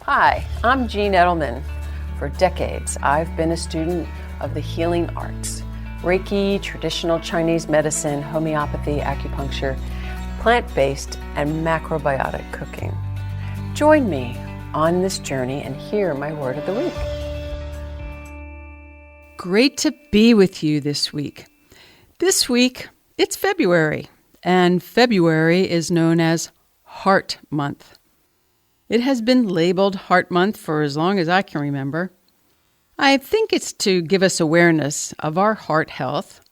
Hi, I'm Jean Edelman. For decades, I've been a student of the healing arts: Reiki, traditional Chinese medicine, homeopathy, acupuncture, plant-based, and macrobiotic cooking. Join me on this journey and hear my word of the week. Great to be with you this week. This week, it's February, and February is known as Heart Month. It has been labeled Heart Month for as long as I can remember. I think it's to give us awareness of our heart health.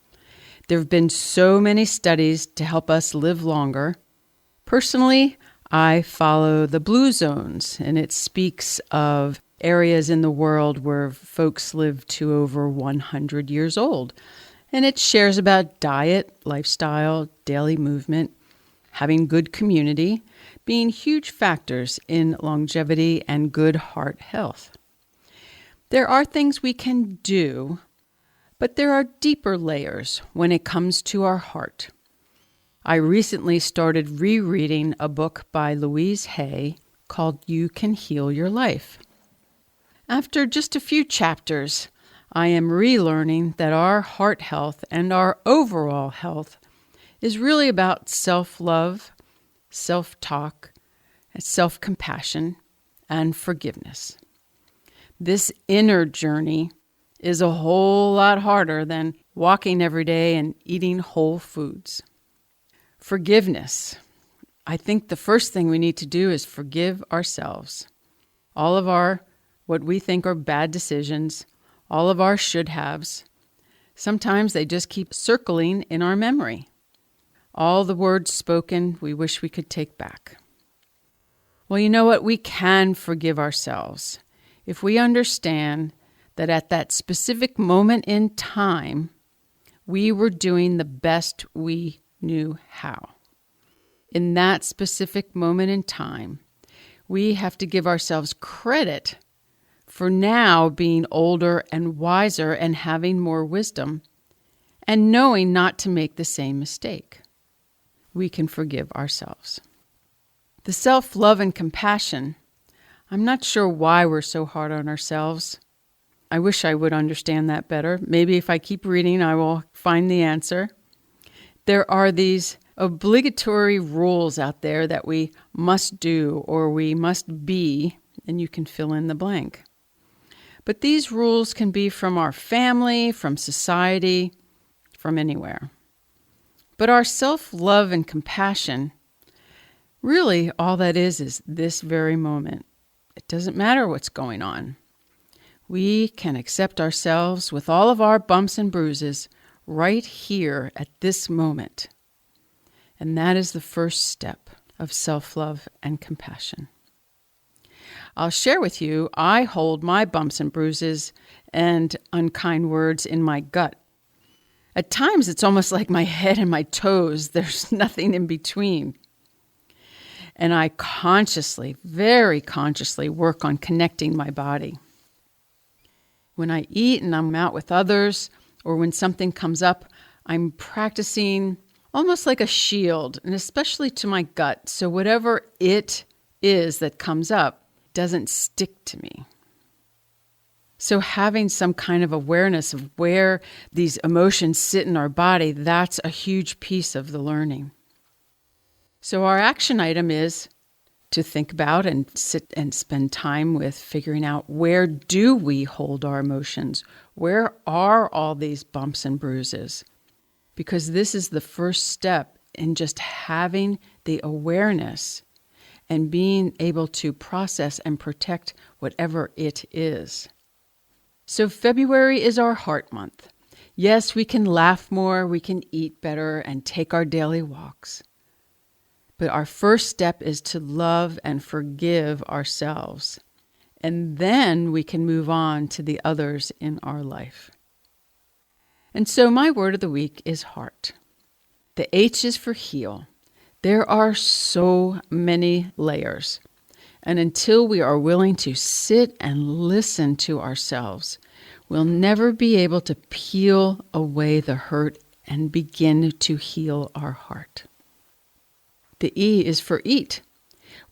There have been so many studies to help us live longer. Personally, I follow the Blue Zones, and it speaks of areas in the world where folks live to over 100 years old. And it shares about diet, lifestyle, daily movement, having good community, being huge factors in longevity and good heart health. There are things we can do, but there are deeper layers when it comes to our heart. I recently started rereading a book by Louise Hay called You Can Heal Your Life. After just a few chapters, I am relearning that our heart health and our overall health is really about self-love, self-talk, self-compassion, and forgiveness. This inner journey is a whole lot harder than walking every day and eating whole foods. Forgiveness. I think the first thing we need to do is forgive ourselves. All of our what we think are bad decisions, all of our should-haves. Sometimes they just keep circling in our memory. All the words spoken we wish we could take back. Well, you know what? We can forgive ourselves if we understand that at that specific moment in time, we were doing the best we knew how. In that specific moment in time, we have to give ourselves credit for now being older and wiser and having more wisdom and knowing not to make the same mistake. We can forgive ourselves. The self-love and compassion, I'm not sure why we're so hard on ourselves. I wish I would understand that better. Maybe if I keep reading, I will find the answer. There are these obligatory rules out there that we must do or we must be, and you can fill in the blank. But these rules can be from our family, from society, from anywhere. But our self-love and compassion, really all that is this very moment. It doesn't matter what's going on. We can accept ourselves with all of our bumps and bruises right here at this moment. And that is the first step of self-love and compassion. I'll share with you, I hold my bumps and bruises and unkind words in my gut. At times, it's almost like my head and my toes. There's nothing in between. And I consciously, very consciously work on connecting my body. When I eat and I'm out with others, or when something comes up, I'm practicing almost like a shield, and especially to my gut. So whatever it is that comes up doesn't stick to me. So having some kind of awareness of where these emotions sit in our body, that's a huge piece of the learning. So our action item is to think about and sit and spend time with figuring out, where do we hold our emotions? Where are all these bumps and bruises? Because this is the first step in just having the awareness and being able to process and protect whatever it is. So February is our heart month. Yes, we can laugh more, we can eat better, and take our daily walks. But our first step is to love and forgive ourselves. And then we can move on to the others in our life. And so my word of the week is heart. The H is for heal. There are so many layers. And until we are willing to sit and listen to ourselves, we'll never be able to peel away the hurt and begin to heal our heart. The E is for eat.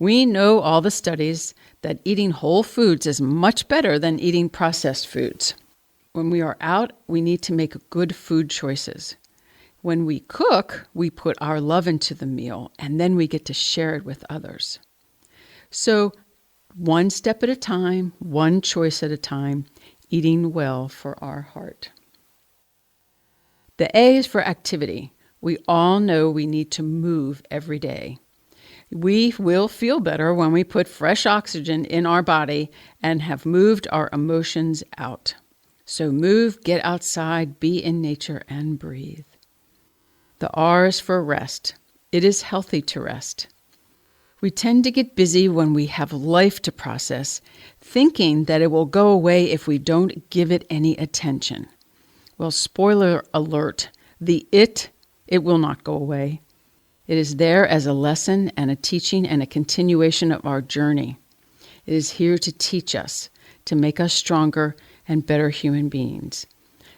We know all the studies that eating whole foods is much better than eating processed foods. When we are out, we need to make good food choices. When we cook, we put our love into the meal, and then we get to share it with others. So, one step at a time, one choice at a time, eating well for our heart. The A is for activity. We all know we need to move every day. We will feel better when we put fresh oxygen in our body and have moved our emotions out. So move, get outside, be in nature, and breathe. The R is for rest. It is healthy to rest. We tend to get busy when we have life to process, thinking that it will go away if we don't give it any attention. Well, spoiler alert, it will not go away. It is there as a lesson and a teaching and a continuation of our journey. It is here to teach us, to make us stronger and better human beings.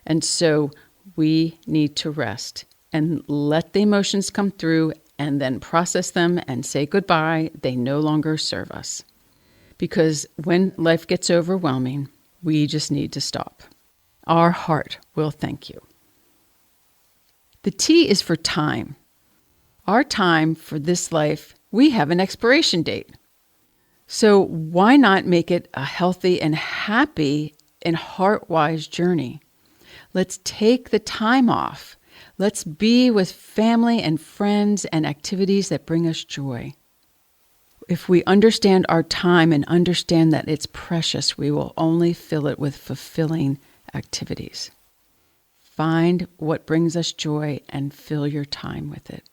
And so we need to rest and let the emotions come through and then process them and say goodbye. They no longer serve us. Because when life gets overwhelming, we just need to stop. Our heart will thank you. The T is for time. Our time for this life, we have an expiration date. So why not make it a healthy and happy and heart-wise journey? Let's take the time off. Let's be with family and friends and activities that bring us joy. If we understand our time and understand that it's precious, we will only fill it with fulfilling activities. Find what brings us joy and fill your time with it.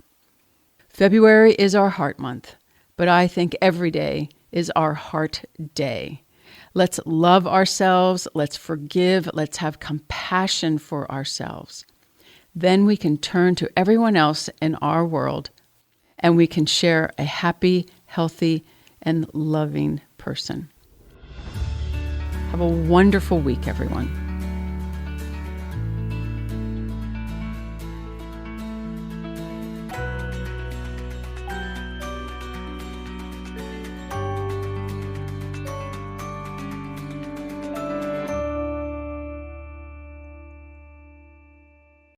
February is our heart month, but I think every day is our heart day. Let's love ourselves, let's forgive, let's have compassion for ourselves. Then we can turn to everyone else in our world and we can share a happy, healthy, and loving person. Have a wonderful week, everyone.